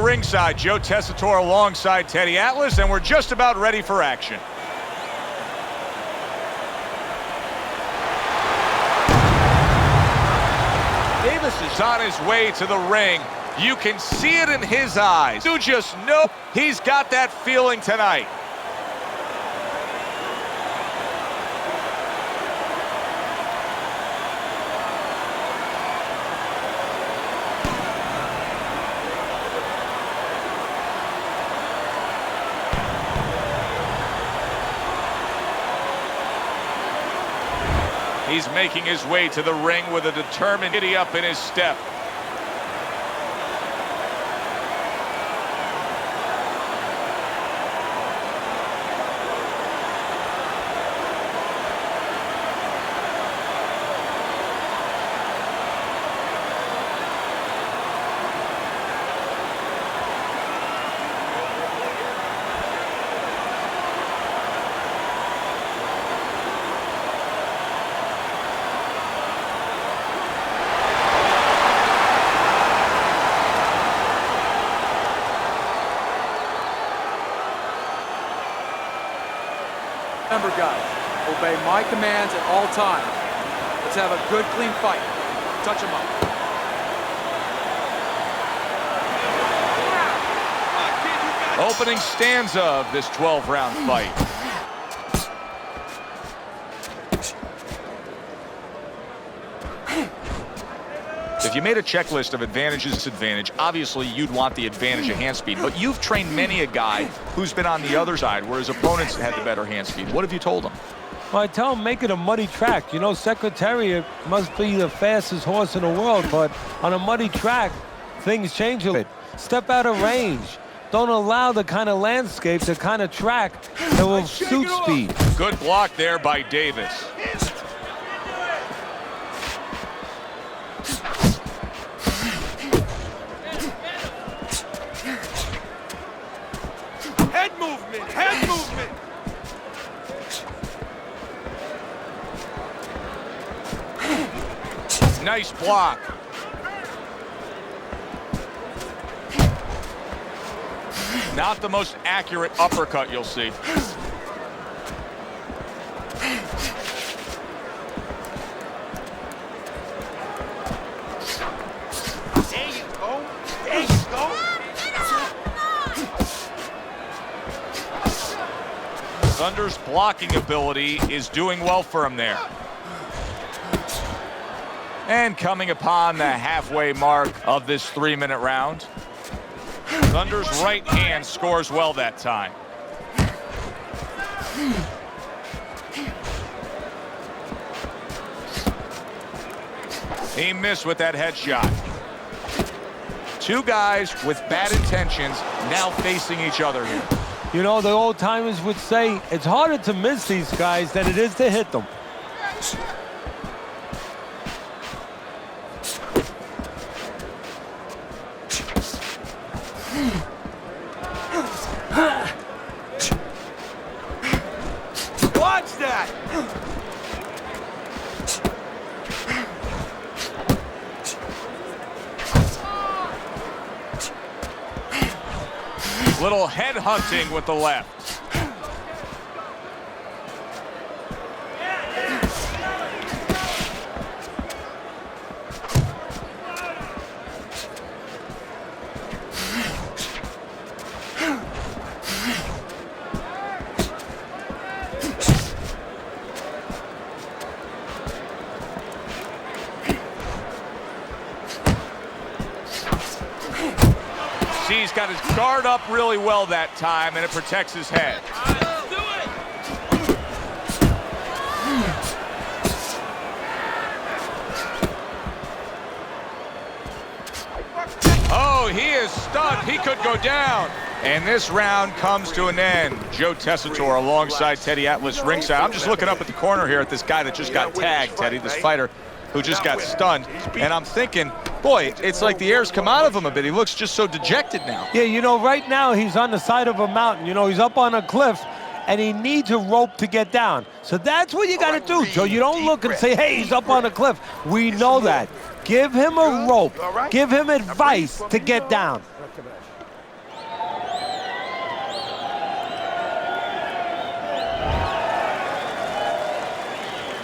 ringside. Joe Tessitore alongside Teddy Atlas, and we're just about ready for action. Davis is on his way to the ring. You can see it in his eyes. You just know he's got that feeling tonight. He's making his way to the ring with a determined giddy up in his step. Remember, guys, obey my commands at all times. Let's have a good, clean fight. Touch him up. Opening stanza of this 12-round fight. If you made a checklist of advantages, disadvantage, obviously you'd want the advantage of hand speed, but you've trained many a guy who's been on the other side where his opponents had the better hand speed. What have you told him? Well, I tell him make it a muddy track. You know, Secretariat must be the fastest horse in the world, but on a muddy track, things change a bit. Step out of range. Don't allow the kind of landscape, the kind of track that will suit speed. Good block there by Davis. Head movement! Nice block. Not the most accurate uppercut you'll see. There you go. There you go. Thunder's blocking ability is doing well for him there. And coming upon the halfway mark of this 3-minute round, Thunder's right hand scores well that time. He missed with that headshot. Two guys with bad intentions now facing each other here. You know, the old-timers would say it's harder to miss these guys than it is to hit them. Watch that! Little head hunting with the left. He's got his guard up really well that time, and it protects his head. Oh, he is stunned. He could go down. And this round comes to an end. Joe Tessitore alongside Teddy Atlas ringside. I'm just looking up at the corner here at this guy that just got tagged, Teddy, this fighter who just got stunned. And I'm thinking, boy, it's like the air's come out of him a bit. He looks just so dejected now. Yeah, you know, right now he's on the side of a mountain. You know, he's up on a cliff, and he needs a rope to get down. So that's what you got to do, Joe. You don't look and say, hey, he's up on a cliff. We know that. Give him a rope. Give him advice to get down.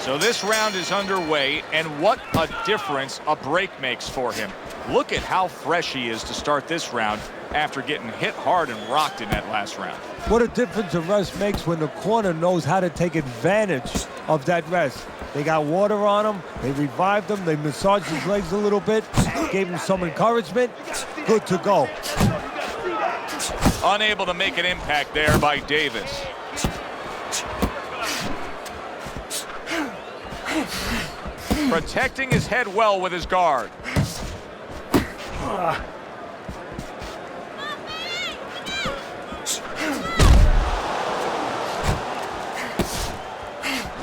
So this round is underway, and what a difference a break makes for him. Look at how fresh he is to start this round after getting hit hard and rocked in that last round. What a difference a rest makes when the corner knows how to take advantage of that rest. They got water on him, they revived him, they massaged his legs a little bit, gave him some encouragement. Good to go. Unable to make an impact there by Davis. Protecting his head well with his guard.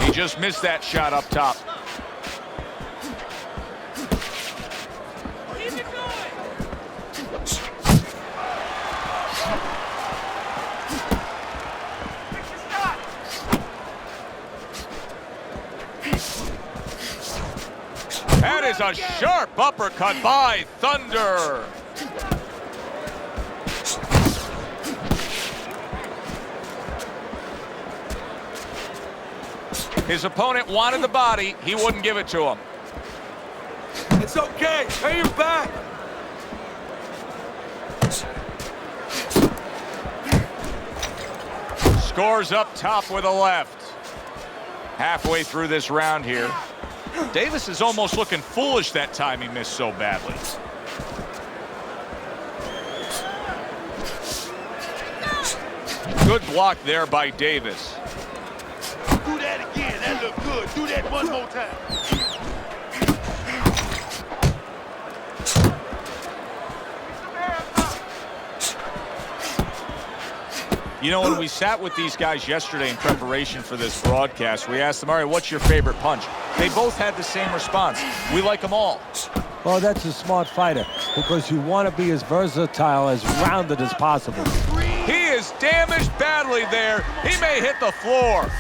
He just missed that shot up top. That is a sharp uppercut by Thunder. His opponent wanted the body. He wouldn't give it to him. It's okay. Pay your back. Scores up top with a left. Halfway through this round here. Davis is almost looking foolish that time he missed so badly. Good block there by Davis. Do that again. That looked good. Do that one more time. You know, when we sat with these guys yesterday in preparation for this broadcast, we asked them, all right, what's your favorite punch? They both had the same response. We like them all. Well, that's a smart fighter because you want to be as versatile, as rounded as possible. He is damaged badly there. He may hit the floor.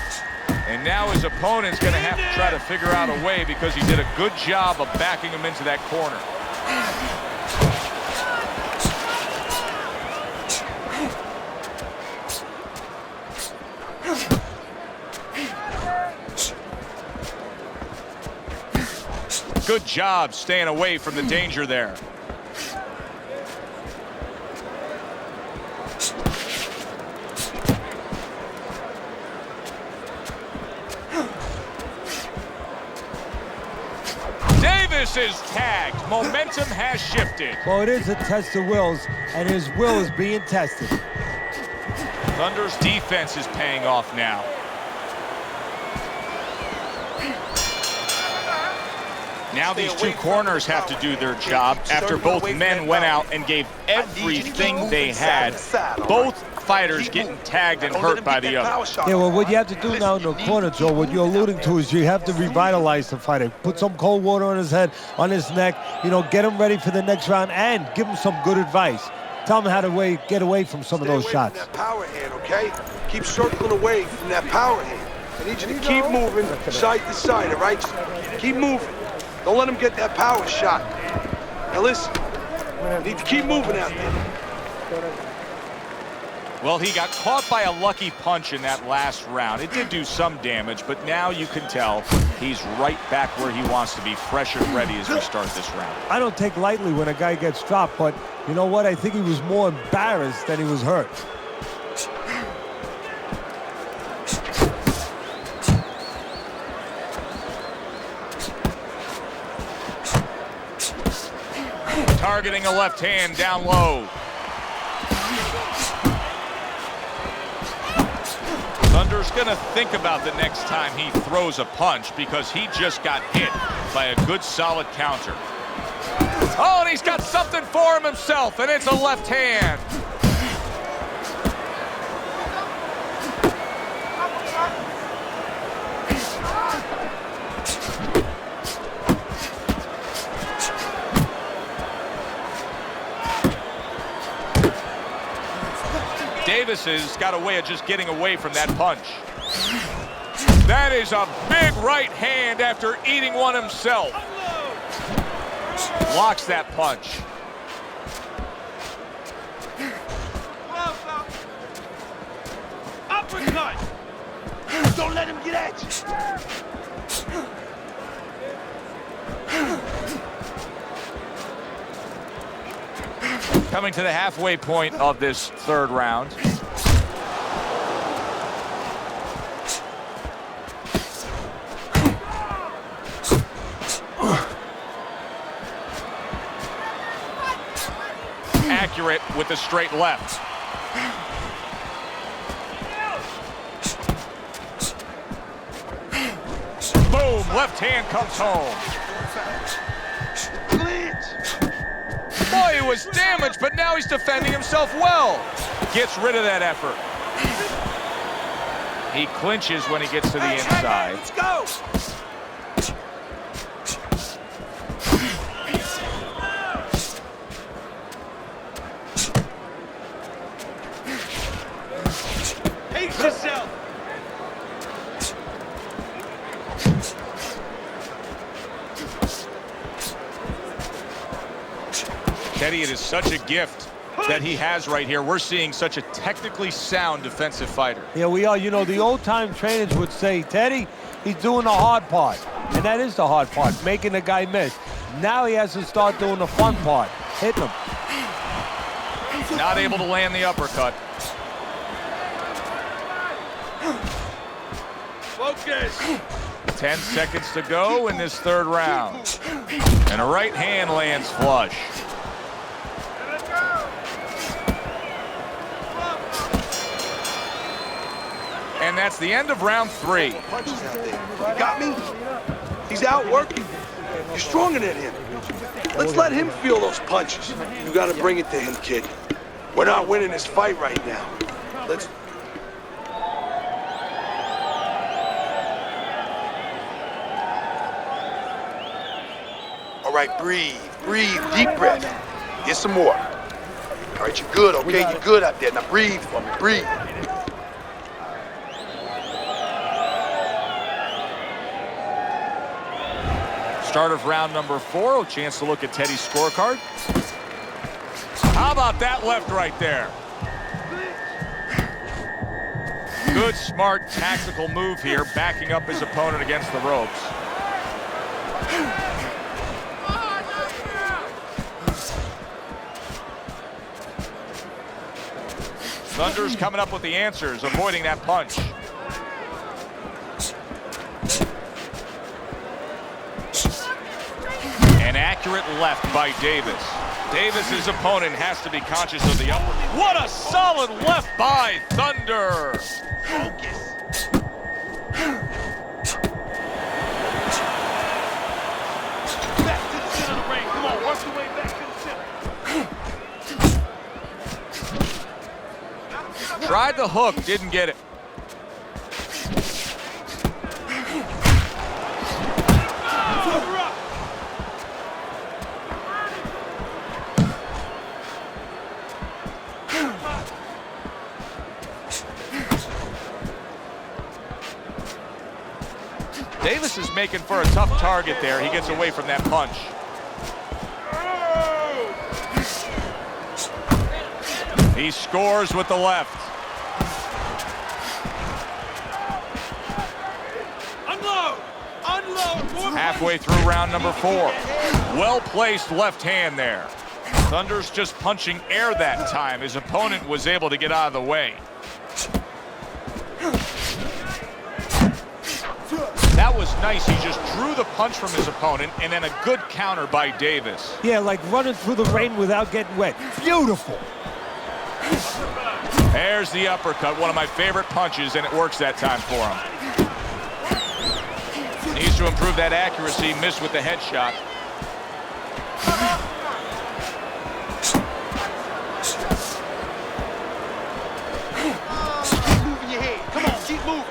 And now his opponent's going to have to try to figure out a way because he did a good job of backing him into that corner. Good job staying away from the danger there. Davis is tagged. Momentum has shifted. Well, it is a test of wills, and his will is being tested. Thunder's defense is paying off now. Now these two corners have to do their job after both men went out and gave everything they had. Both fighters getting tagged and hurt by the other. Yeah, well, what you have to do now in the corner, Joe, what you're alluding to is you have to revitalize the fighter. Put some cold water on his head, on his neck, you know, get him ready for the next round and give him some good advice. Tell him how to get away from some of those shots. That power hand, okay? Keep circling away from that power hand. I need you to keep moving side to side, all right? Just keep moving. Don't let him get that power shot. Now listen, you need to keep moving out there. Well, he got caught by a lucky punch in that last round. It did do some damage, but now you can tell he's right back where he wants to be, fresh and ready as we start this round. I don't take lightly when a guy gets dropped, but you know what? I think he was more embarrassed than he was hurt. Targeting a left hand down low. Thunder's gonna think about the next time he throws a punch because he just got hit by a good solid counter. Oh, and he's got something for him himself, and it's a left hand. Davis has got a way of just getting away from that punch. That is a big right hand after eating one himself. Blocks that punch. Uppercut. Don't let him get at you. Coming to the halfway point of this third round. Accurate with the straight left. Boom, left hand comes home. Boy, he was damaged, but now he's defending himself well. Gets rid of that effort. He clinches when he gets to the inside. Let's go. Pace yourself. Teddy, it is such a gift that he has right here. We're seeing such a technically sound defensive fighter. Yeah, we are. You know, the old-time trainers would say, Teddy, he's doing the hard part. And that is the hard part, making the guy miss. Now he has to start doing the fun part, hitting him. Not able to land the uppercut. Focus. 10 seconds to go in this third round. And a right hand lands flush. And that's the end of round 3. Punches out there. You got me? He's out working. You're stronger than him. Let's let him feel those punches. You gotta bring it to him, kid. We're not winning this fight right now. Let's... All right, breathe. Breathe. Deep breath. Get some more. All right, you're good, okay? You're good out there. Now breathe for me. Breathe. Start of round number 4. A chance to look at Teddy's scorecard. How about that left right there? Good, smart, tactical move here, backing up his opponent against the ropes. Thunder's coming up with the answers, avoiding that punch. An accurate left by Davis. Davis's opponent has to be conscious of the upper. What a solid left by Thunder. Focus. Back to the center of the ring. Come on, work your way back to the center. Tried the hook, didn't get it. Davis is making for a tough target there. He gets away from that punch. He scores with the left. Unload! Unload! Halfway through round number 4. Well-placed left hand there. Thunder's just punching air that time. His opponent was able to get out of the way. That was nice. He just drew the punch from his opponent, and then a good counter by Davis. Yeah, like running through the rain without getting wet. Beautiful. There's the uppercut, one of my favorite punches, and it works that time for him. Needs to improve that accuracy, missed with the headshot. Keep moving your head. Come on, keep moving.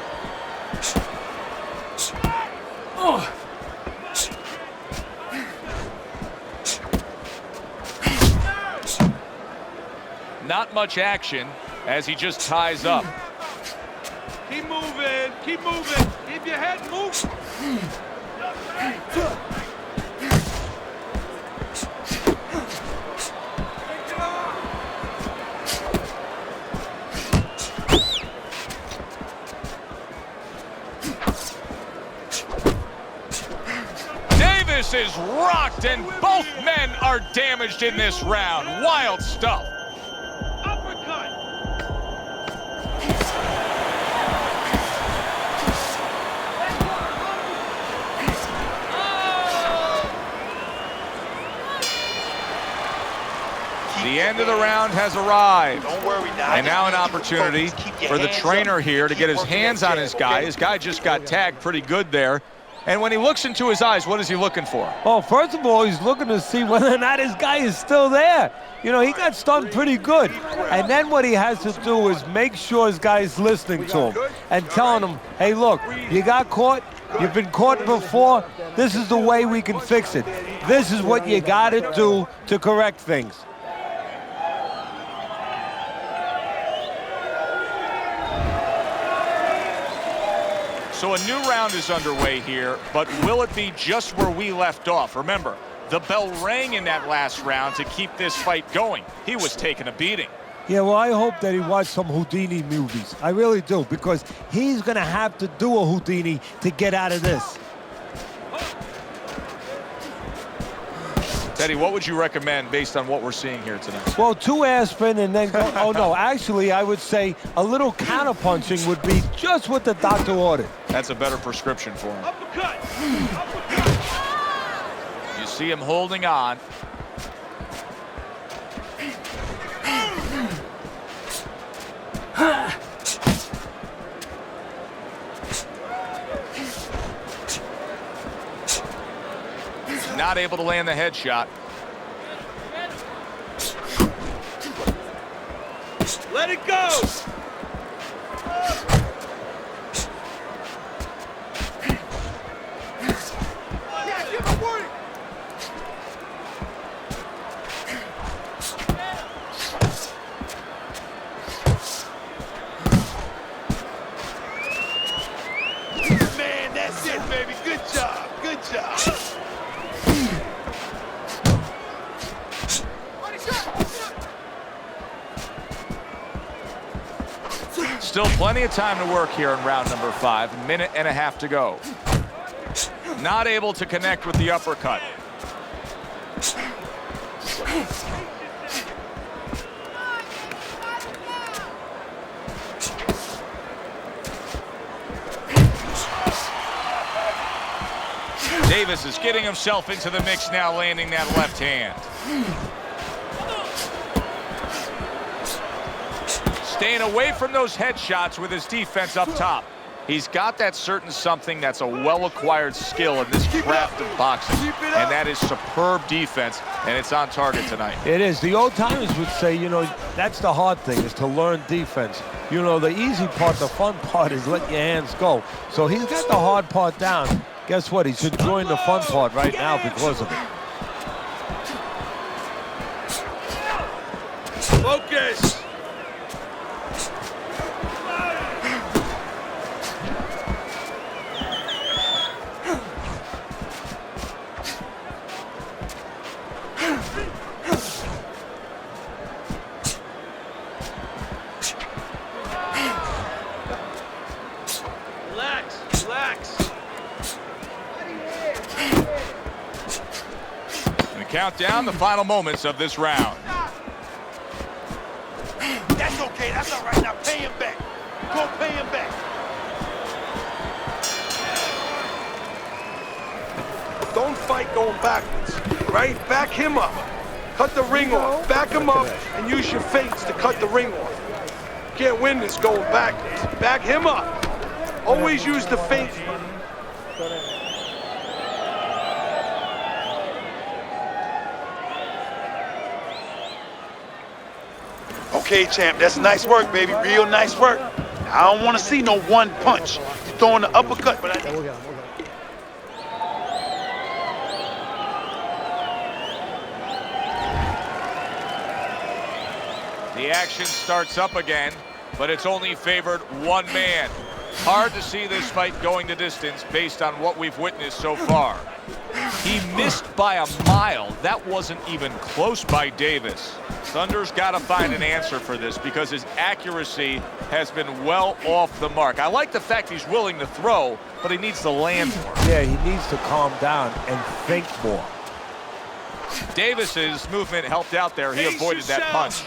Not much action as he just ties up. Keep moving. Keep moving. Keep your head moving. Davis is rocked, and both men are damaged in this round. Wild stuff. Uppercut. The end of the round has arrived. Don't worry now. And now an opportunity for the trainer here to get his hands on his guy. His guy just got tagged pretty good there. And when he looks into his eyes, what is he looking for? Oh, first of all, he's looking to see whether or not his guy is still there. You know, he got stunned pretty good. And then what he has to do is make sure his guy is listening to him and telling him, hey, look, you got caught. You've been caught before. This is the way we can fix it. This is what you got to do to correct things. So a new round is underway here, but will it be just where we left off? Remember, the bell rang in that last round to keep this fight going. He was taking a beating. Yeah, well, I hope that he watched some Houdini movies. I really do, because he's going to have to do a Houdini to get out of this. Teddy, what would you recommend based on what we're seeing here tonight? Well, 2 aspirin and then go, oh no, actually I would say a little counterpunching would be just what the doctor ordered. That's a better prescription for him. Uppercut. Uppercut. You see him holding on. Not able to land the headshot. Let it go. Man, that's it, baby. Good job. Good job. Still plenty of time to work here in round number 5. A minute and a half to go. Not able to connect with the uppercut. Davis is getting himself into the mix now, landing that left hand. Staying away from those headshots with his defense up top. He's got that certain something that's a well-acquired skill in this craft of boxing, and that is superb defense, and it's on target tonight. It is. The old timers would say, you know, that's the hard thing, is to learn defense. You know, the easy part, the fun part is let your hands go. So he's got the hard part down. Guess what? He's enjoying the fun part right now because of it. Focus. Relax, relax. And count down the final moments of this round. That's okay. That's all right. Now pay him back. Go pay him back. Don't fight going backwards, right? Back him up. Cut the ring off. Back him up and use your feints to cut the ring off. You can't win this going backwards. Back him up. Always use the feint. Okay, champ. That's nice work, baby. Real nice work. I don't want to see no one punch. You're throwing the uppercut, but The action starts up again, but it's only favored one man. Hard to see this fight going the distance based on what we've witnessed so far. He missed by a mile. That wasn't even close by Davis. Thunder's got to find an answer for this because his accuracy has been well off the mark. I like the fact he's willing to throw, but he needs to land more. Yeah, he needs to calm down and think more. Davis's movement helped out there. He avoided that punch.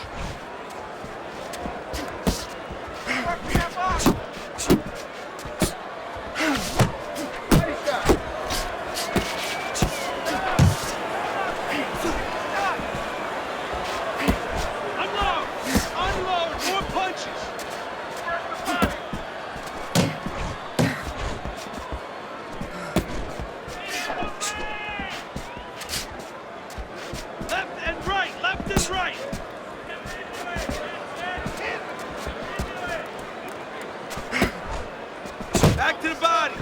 Back to the body.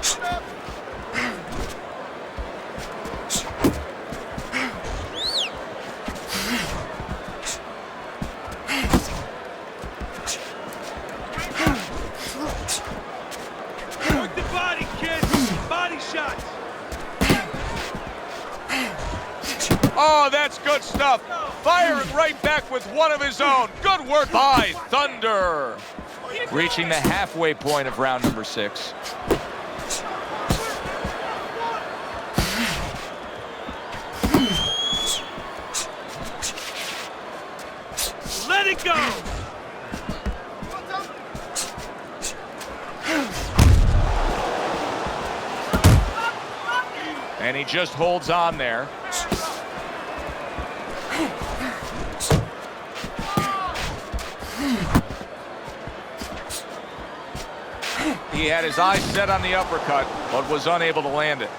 Work the body, kid. Body shots. Oh, that's good stuff. Firing right back with one of his own. Good work by Thunder. Reaching the halfway point of round number 6. Let it go. And he just holds on there. He had his eyes set on the uppercut, but was unable to land it.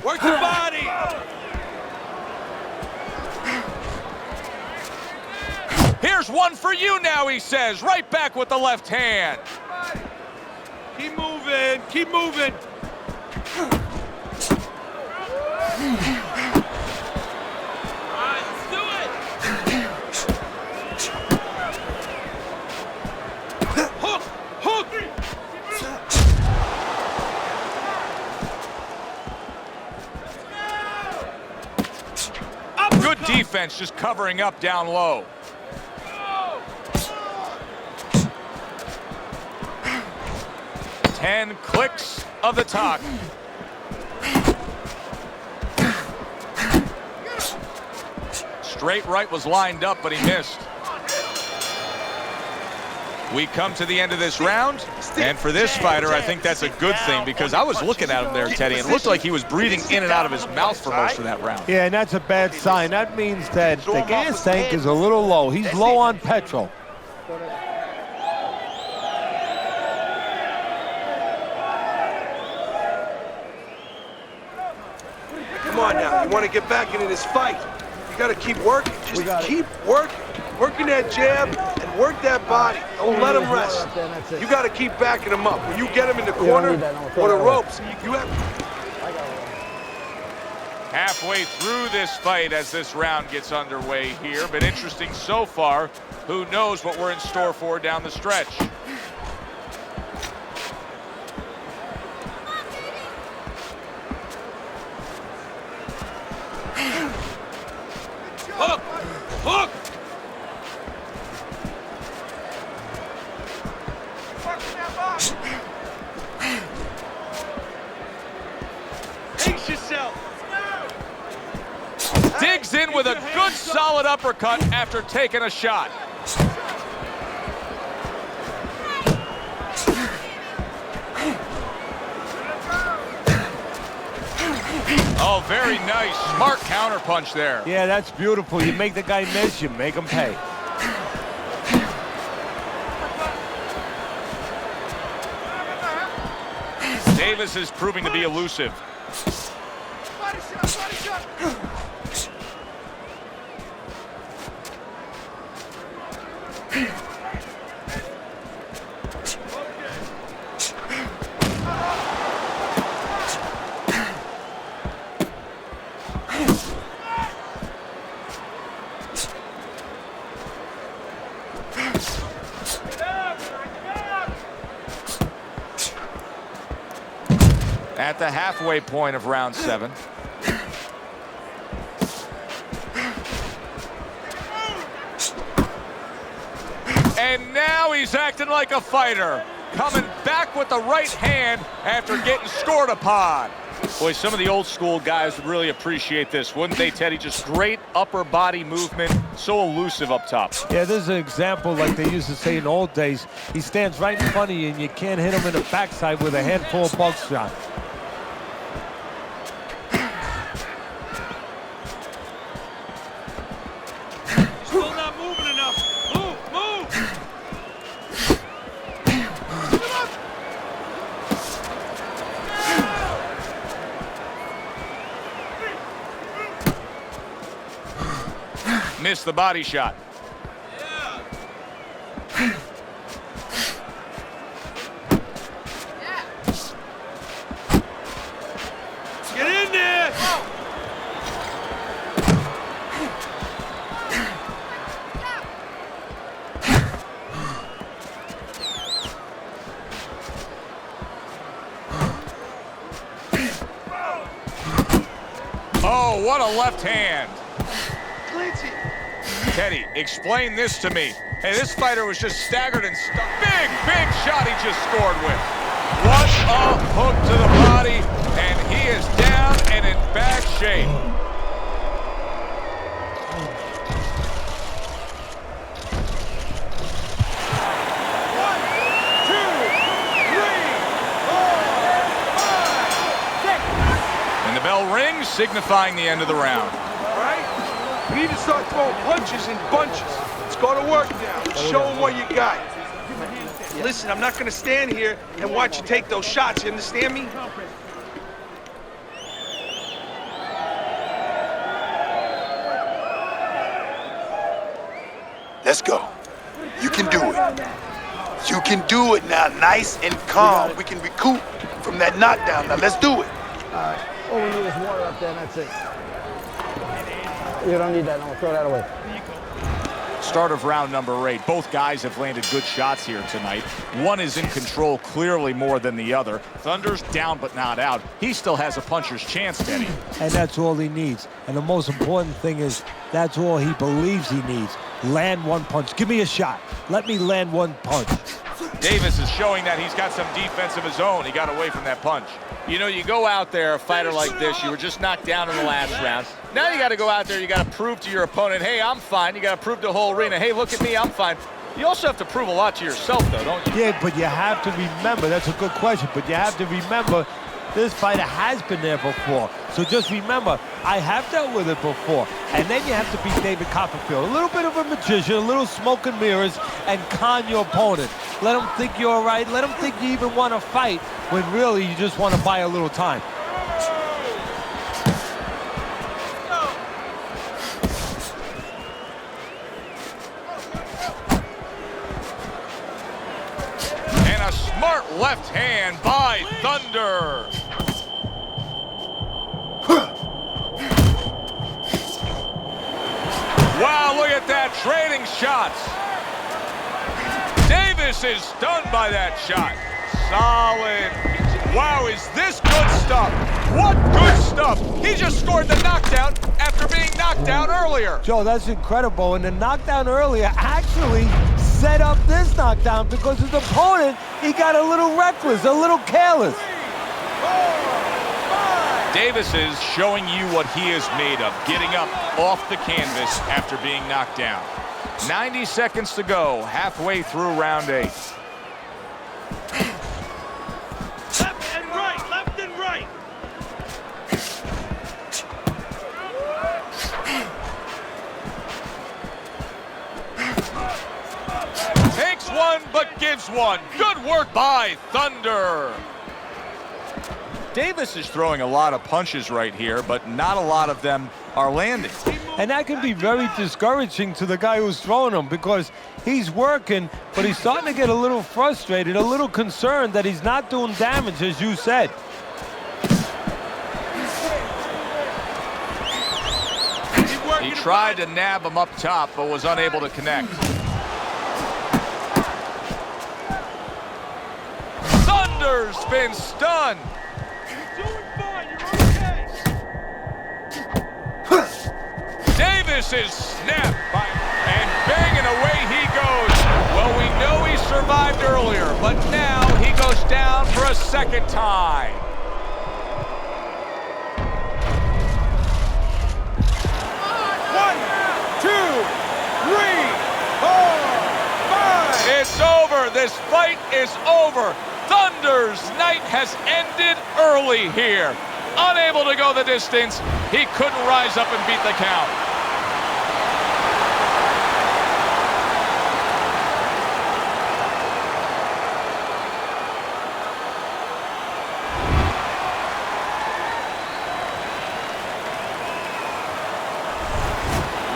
Work the body. Here's one for you now, he says. Right back with the left hand. Keep moving. Keep moving. Good defense, just covering up down low. Ten clicks of the talk. Straight right was lined up, but he missed. We come to the end of this round, and for this fighter, I think that's a good thing because I was looking at him there, Teddy, and it looked like he was breathing in and out of his mouth for most of that round. Yeah, and that's a bad sign. That means that the gas tank is a little low. He's low on petrol. Come on now, you want to get back into this fight. You got to keep working. Just keep working. Working that jab and work that body. Don't let him rest. You got to keep backing him up. When you get him in the corner or the ropes, you have... Halfway through this fight as this round gets underway here. Been interesting so far. Who knows what we're in store for down the stretch. Hook! Hook! Pace yourself. Digs in with a good solid uppercut after taking a shot. Oh, very nice. Smart counterpunch there. Yeah, that's beautiful. You make the guy miss, you make him pay. Davis is proving to be elusive. Body shot, body shot. At the halfway point of round 7. And now he's acting like a fighter. Coming back with the right hand after getting scored upon. Boy, some of the old school guys would really appreciate this, wouldn't they, Teddy? Just great upper body movement, so elusive up top. Yeah, this is an example like they used to say in the old days. He stands right in front of you and you can't hit him in the backside with a handful of buckshot. Still not moving enough. Move, move. Missed the body shot. Get in there. Oh, what a left hand. Clancy. Teddy, explain this to me. Hey, this fighter was just staggered and big shot he just scored with. What a hook to the body, and he is down and in bad shape. And the bell rings, signifying the end of the round. Right? We need to start throwing punches in bunches. Let's go to work now. Show them what you got. Listen, I'm not going to stand here and watch you take those shots. You understand me? Let's go. You can do it. You can do it now, nice and calm. We can recoup from that knockdown. Now, let's do it. All we need is water up there, and that's it. You don't need that, no, throw that away. Start of round number 8. Both guys have landed good shots here tonight. One is in control clearly more than the other. Thunder's down but not out. He still has a puncher's chance, Teddy. And that's all he needs. And the most important thing is that's all he believes he needs. Land one punch. Give me a shot. Let me land one punch. Davis is showing that he's got some defense of his own. He got away from that punch. You know, you go out there, a fighter like this, you were just knocked down in the last round. Now you got to go out there, you got to prove to your opponent, hey, I'm fine. You got to prove to the whole arena, hey, look at me, I'm fine. You also have to prove a lot to yourself, though, don't you? Yeah, but you have to remember, that's a good question, but you have to remember this fighter has been there before. So just remember, I have dealt with it before. And then you have to beat David Copperfield. A little bit of a magician, a little smoke and mirrors, and con your opponent. Let him think you're all right. Let him think you even want to fight when really you just want to buy a little time. And a smart left hand by Thunder. Wow, look at that, trading shots. Davis is stunned by that shot. Solid. Wow, is this good stuff? What good stuff. He just scored the knockdown after being knocked down earlier. Joe, that's incredible. And the knockdown earlier actually set up this knockdown because his opponent, he got a little reckless, a little careless. Davis is showing you what he is made of, getting up off the canvas after being knocked down. 90 seconds to go, halfway through round 8. Left and right, left and right. Takes one, but gives one. Good work by Thunder. Davis is throwing a lot of punches right here, but not a lot of them are landing. And that can be very discouraging to the guy who's throwing them because he's working, but he's starting to get a little frustrated, a little concerned that he's not doing damage, as you said. He tried to nab him up top, but was unable to connect. Thunder's been stunned. Vicious is snapped by, and banging away he goes. Well, we know he survived earlier, but now he goes down for a second time. One, two, three, four, five. It's over. This fight is over. Thunder's night has ended early here. Unable to go the distance, he couldn't rise up and beat the count.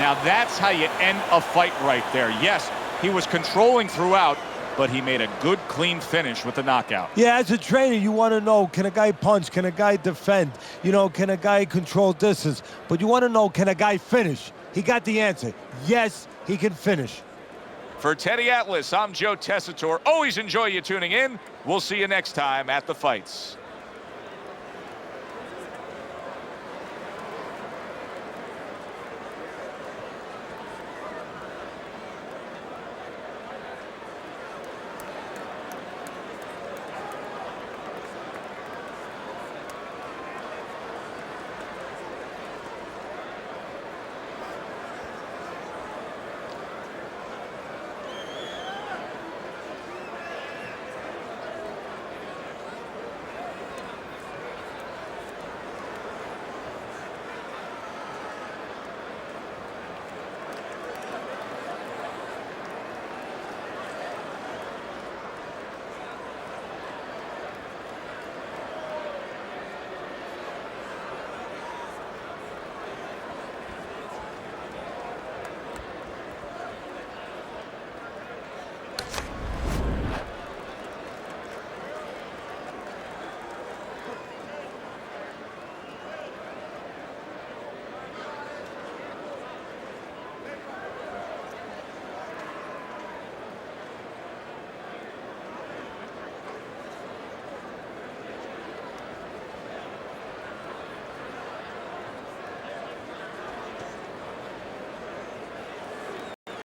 Now that's how you end a fight right there. Yes, he was controlling throughout, but he made a good, clean finish with the knockout. Yeah, as a trainer, you want to know, can a guy punch? Can a guy defend? You know, can a guy control distance? But you want to know, can a guy finish? He got the answer. Yes, he can finish. For Teddy Atlas, I'm Joe Tessitore. Always enjoy you tuning in. We'll see you next time at the fights.